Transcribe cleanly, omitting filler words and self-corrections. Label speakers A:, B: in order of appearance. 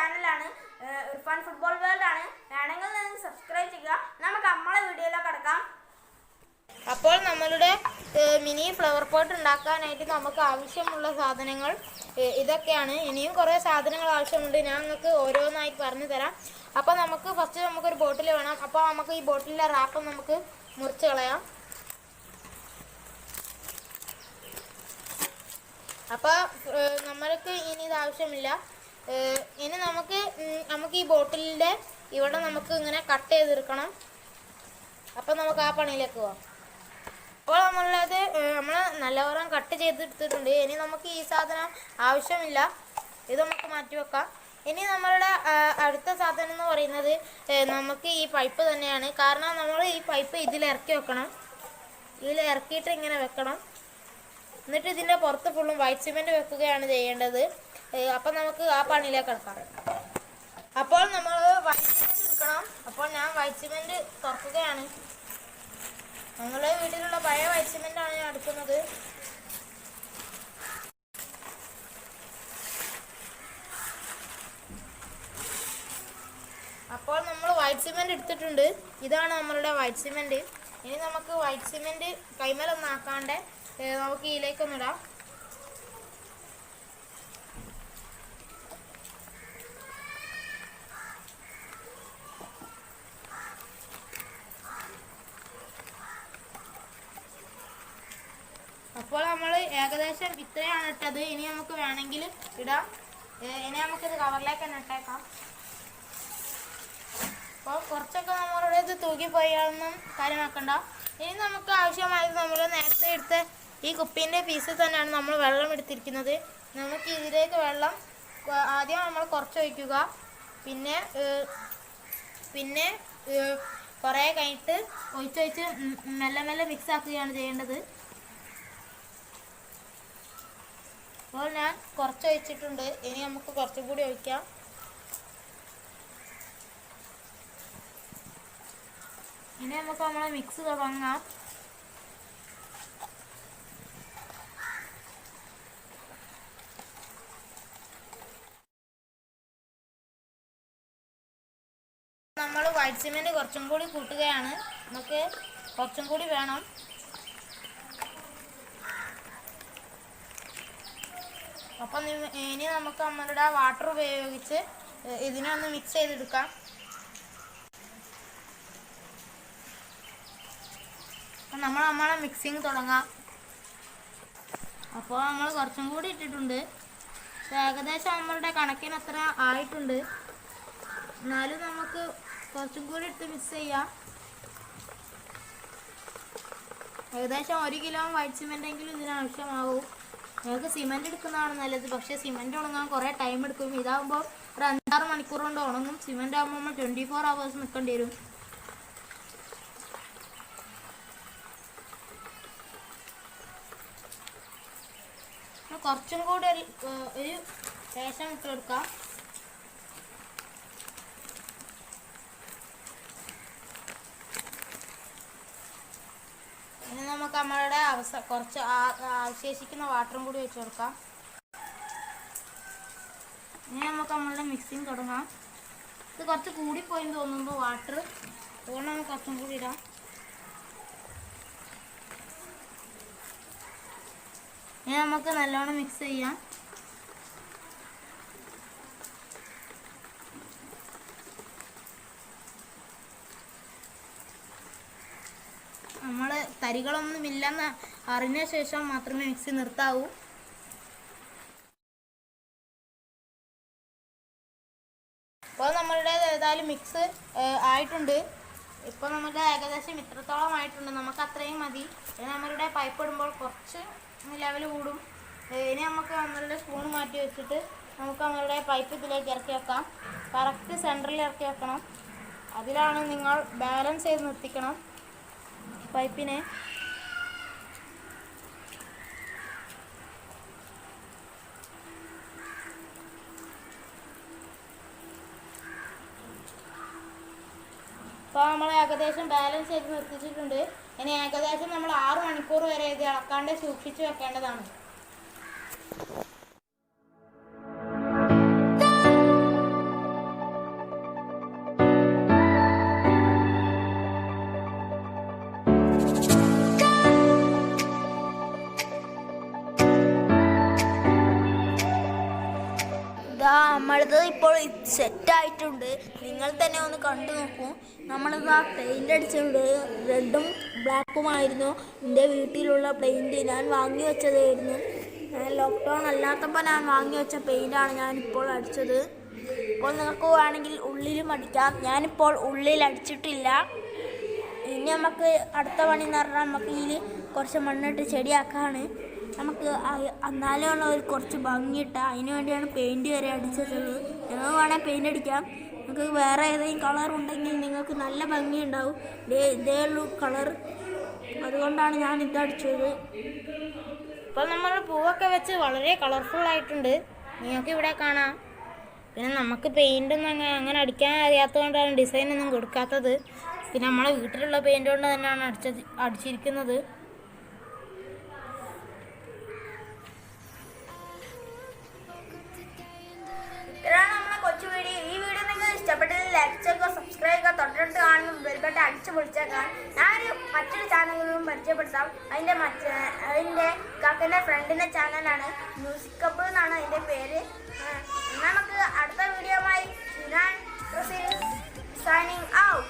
A: ചാനലാണ് Irfan football world ആണ്. വേണമെങ്കിൽ നിങ്ങൾ സബ്സ്ക്രൈബ് ചെയ്യുക. നമുക്ക് നമ്മളെ വീഡിയോയിലേക്ക് കടക്കാം.
B: അപ്പോൾ നമ്മളുടെ മിനി ഫ്ലവർ പോട്ട് ഉണ്ടാക്കാനായിട്ട് നമുക്ക് ആവശ്യമുള്ള സാധനങ്ങൾ ഇതൊക്കെയാണ്. ഇനിയും കുറേ സാധനങ്ങൾ ആവശ്യമുണ്ട്. ഞാൻ നിങ്ങൾക്ക് ഓരോന്നായിട്ട് പറഞ്ഞു തരാം. അപ്പോൾ ഫസ്റ്റ് നമുക്കൊരു ബോട്ടിൽ വേണം. അപ്പോൾ നമുക്ക് ഈ ബോട്ടിലിൻ്റെ റാപ്പ് നമുക്ക് മുറിച്ച് കളയാം. അപ്പോൾ നമ്മൾക്ക് ഇനി ഇത് ആവശ്യമില്ല. ഇനി നമുക്ക് ഈ ബോട്ടിലിൻ്റെ ഇവിടെ നമുക്ക് ഇങ്ങനെ കട്ട് ചെയ്തെടുക്കണം. അപ്പോൾ നമുക്ക് ആ പണിയിലേക്ക് പോവാം. അപ്പോൾ നമ്മൾ നല്ലവണ്ണം കട്ട് ചെയ്തെടുത്തിട്ടുണ്ട്. ഇനി നമുക്ക് ഈ സാധനം ആവശ്യമില്ല, ഇത് നമുക്ക് മാറ്റി വെക്കാം. ഇനി നമ്മളുടെ അടുത്ത സാധനം എന്ന് പറയുന്നത് നമുക്ക് ഈ പൈപ്പ് തന്നെയാണ്. കാരണം നമ്മൾ ഈ പൈപ്പ് ഇതിലിറക്കി വെക്കണം. ഇതിലിറക്കിയിട്ട് ഇങ്ങനെ വെക്കണം. എന്നിട്ട് ഇതിൻ്റെ പുറത്ത് ഫുള്ളും വൈറ്റ് സിമെൻറ്റ് വെക്കുകയാണ് ചെയ്യേണ്ടത്. അപ്പം നമുക്ക് ആ പണിയിലേക്ക് കിടക്കാം. അപ്പോൾ നമ്മൾ വൈറ്റ് സിമെൻറ്റ് എടുക്കണം. അപ്പോൾ ഞാൻ വൈറ്റ് സിമെൻറ്റ് തുറക്കുകയാണ്. ഞങ്ങളുടെ വീട്ടിലുള്ള പഴയ വൈറ്റ് സിമെൻറ്റാണ് ഞാൻ എടുക്കുന്നത്. അപ്പോൾ നമ്മൾ വൈറ്റ് സിമെൻറ്റ് എടുത്തിട്ടുണ്ട്. ഇതാണ് നമ്മളുടെ വൈറ്റ് സിമെൻറ്റ്. ഇനി നമുക്ക് വൈറ്റ് സിമെൻറ്റ് കൈമേലൊന്നും ആക്കാണ്ട് നമുക്ക് ഇതിലേക്കൊന്നിടാം. അപ്പോൾ നമ്മൾ ഏകദേശം ഇത്രയാണ് ഇട്ടത്. ഇനി നമുക്ക് വേണമെങ്കിൽ ഇടാം. ഇനി നമുക്കിത് കവറിലേക്ക് തന്നെ ഇട്ടേക്കാം. അപ്പോൾ കുറച്ചൊക്കെ നമ്മളുടെ ഇത് തൂക്കിപ്പോയാലൊന്നും കാര്യമാക്കണ്ട. ഇനി നമുക്ക് ആവശ്യമായത് നമ്മൾ നേരത്തെ എടുത്ത ഈ കുപ്പീൻ്റെ പീസ് തന്നെയാണ് നമ്മൾ വെള്ളം എടുത്തിരിക്കുന്നത്. നമുക്ക് ഇതിലേക്ക് വെള്ളം ആദ്യം നമ്മൾ കുറച്ച് ഒഴിക്കുക. പിന്നെ കുറേ കഴിഞ്ഞിട്ട് ഒഴിച്ചൊഴിച്ച് മെല്ലെ മെല്ലെ മിക്സ് ആക്കുകയാണ് ചെയ്യേണ്ടത്. അപ്പോൾ ഞാൻ കുറച്ച് ഒഴിച്ചിട്ടുണ്ട്. ഇനി നമുക്ക് കുറച്ചും കൂടി ഒഴിക്കാം. ഇനി നമുക്ക് നമ്മളെ മിക്സ് തുടങ്ങാം. നമ്മൾ വൈറ്റ് സിമെൻറ്റ് കുറച്ചും കൂടി കൂട്ടുകയാണ്. നമുക്ക് കുറച്ചും കൂടി വേണം. അപ്പം ഇനി നമുക്ക് നമ്മളുടെ വാട്ടർ ഉപയോഗിച്ച് ഇതിനെ ഒന്ന് മിക്സ് ചെയ്തെടുക്കാം. അപ്പം നമ്മളെ മിക്സിങ് തുടങ്ങാം. അപ്പോൾ നമ്മൾ കുറച്ചും കൂടി ഇട്ടിട്ടുണ്ട്. ഏകദേശം നമ്മളുടെ കണക്കിന് അത്ര ആയിട്ടുണ്ട്. എന്നാലും നമുക്ക് കുറച്ചും കൂടി ഇട്ട് മിക്സ് ചെയ്യാം. ഏകദേശം 1 കിലോ വൈറ്റ് സിമെൻ്റ് എങ്കിലും ഇതിനാവശ്യമാവും. നിങ്ങൾക്ക് സിമെൻറ്റ് എടുക്കുന്നതാണ് നല്ലത്. പക്ഷേ സിമെൻറ്റ് ഉണങ്ങാൻ കുറേ ടൈം എടുക്കും. ഇതാകുമ്പോൾ ഒരു 5-6 മണിക്കൂർ കൊണ്ട് ഉണങ്ങും. സിമെൻറ്റ് ആകുമ്പോൾ നമ്മൾ 24 hours നിൽക്കേണ്ടി വരും. കുറച്ചും കൂടി ഒരു ശേഷം ഇട്ട് കൊടുക്കാം. ഇനി നമുക്ക് നമ്മളുടെ കുറച്ച് അവശേഷിക്കുന്ന വാട്ടറും കൂടി വെച്ച് കൊടുക്കാം. ഇനി നമുക്ക് നമ്മളുടെ മിക്സിങ് തുടങ്ങാം. ഇത് കുറച്ച് കൂടിപ്പോയി തോന്നുമ്പോൾ വാട്ടർ, അതുകൊണ്ട് നമുക്ക് കുറച്ചും കൂടി ഇടാം. ഇനി നമുക്ക് നല്ലോണം മിക്സ് ചെയ്യാം. നമ്മൾ തരികളൊന്നുമില്ലെന്ന് അറിഞ്ഞ ശേഷം മാത്രമേ മിക്സി നിർത്താവൂ. ഇപ്പോൾ നമ്മളുടെ ഏതായാലും മിക്സ് ആയിട്ടുണ്ട്. ഇപ്പോൾ നമ്മുടെ ഏകദേശം ഇത്രത്തോളം ആയിട്ടുണ്ട്. നമുക്ക് അത്രയും മതി. ഇനി നമ്മളുടെ പൈപ്പ് ഇടുമ്പോൾ കുറച്ച് ലെവൽ കൂടും. ഇനി നമുക്ക് നമ്മളുടെ സ്പൂൺ മാറ്റി വെച്ചിട്ട് നമുക്ക് നമ്മളുടെ പൈപ്പ് ഇതിലേക്ക് ഇറക്കി വെക്കാം. കറക്റ്റ് സെൻറ്ററിൽ ഇറക്കി വെക്കണം. അതിലാണ് നിങ്ങൾ ബാലൻസ് ചെയ്ത് നിർത്തിക്കണം പൈപ്പിനെ. അപ്പോൾ നമ്മൾ ഏകദേശം ബാലൻസ് ചെയ്ത് നിർത്തിച്ചിട്ടുണ്ട്. ഇനി ഏകദേശം നമ്മൾ 6 മണിക്കൂർ വരെ ഇത് ഇളക്കാണ്ട് സൂക്ഷിച്ച് വെക്കേണ്ടതാണ്.
A: നമ്മളത് ഇപ്പോൾ സെറ്റായിട്ടുണ്ട്. നിങ്ങൾ തന്നെ ഒന്ന് കണ്ടു നോക്കൂ. നമ്മളിത് ആ പെയിൻ്റ് അടിച്ചിട്ടുണ്ട്. റെഡും ബ്ലാക്കുമായിരുന്നു എൻ്റെ വീട്ടിലുള്ള പെയിൻറ്റ്. ഞാൻ വാങ്ങി വെച്ചതായിരുന്നു. ലോക്ക്ഡൗൺ അല്ലാത്തപ്പോൾ ഞാൻ വാങ്ങി വെച്ച പെയിൻ്റാണ് ഞാനിപ്പോൾ അടിച്ചത്. ഇപ്പോൾ നിങ്ങൾക്ക് വേണമെങ്കിൽ ഉള്ളിലും അടിക്കാം. ഞാനിപ്പോൾ ഉള്ളിൽ അടിച്ചിട്ടില്ല. ഇനി നമുക്ക് അടുത്ത പണി എന്ന് പറഞ്ഞാൽ നമുക്ക് ഇതിൽ കുറച്ച് മണ്ണിട്ട് ചെടിയാക്കാണ്. നമുക്ക് എന്നാലുള്ള ഒരു കുറച്ച് ഭംഗിയിട്ട അതിന് വേണ്ടിയാണ് പെയിൻറ്റ് വരെ അടിച്ചത്. നിങ്ങൾ വേണേൽ പെയിൻ്റ് അടിക്കാം. നിങ്ങൾക്ക് വേറെ ഏതെങ്കിലും കളർ ഉണ്ടെങ്കിൽ നിങ്ങൾക്ക് നല്ല ഭംഗി ഉണ്ടാവും. ഇതേ ഉള്ളൂ കളർ, അതുകൊണ്ടാണ് ഞാൻ ഇതടിച്ചത്.
B: ഇപ്പോൾ നമ്മൾ പൂവൊക്കെ വെച്ച് വളരെ കളർഫുൾ ആയിട്ടുണ്ട്, നിങ്ങൾക്ക് ഇവിടെ കാണാം. പിന്നെ നമുക്ക് പെയിൻ്റൊന്നും അങ്ങനെ അടിക്കാൻ അറിയാത്തതുകൊണ്ടാണ് ഡിസൈനൊന്നും കൊടുക്കാത്തത്. പിന്നെ നമ്മളെ വീട്ടിലുള്ള പെയിൻ്റ് കൊണ്ട് തന്നെയാണ് അടിച്ചിരിക്കുന്നത്.
A: ഇതാണ് നമ്മളെ കൊച്ചു വീഡിയോ. ഈ വീഡിയോ നിങ്ങൾക്ക് ഇഷ്ടപ്പെട്ടെങ്കിൽ ലൈക്ക് ചെയ്യുക, സബ്സ്ക്രൈബ് ചെയ്യുക, തൊട്ടടുത്ത് കാണുന്ന ബെൽ ബട്ടൺ അടിച്ചു പൊളിച്ചേക്കാം. ഞാനൊരു മറ്റൊരു ചാനലുകളും പരിചയപ്പെടുത്താം. അതിൻ്റെ കാക്കൻ്റെ ഫ്രണ്ടിൻ്റെ ചാനലാണ്, മ്യൂസിക് കപ്പ് എന്നാണ് അതിൻ്റെ പേര്. നമുക്ക് അടുത്ത വീഡിയോയുമായി സൈനിങ് ഔട്ട്.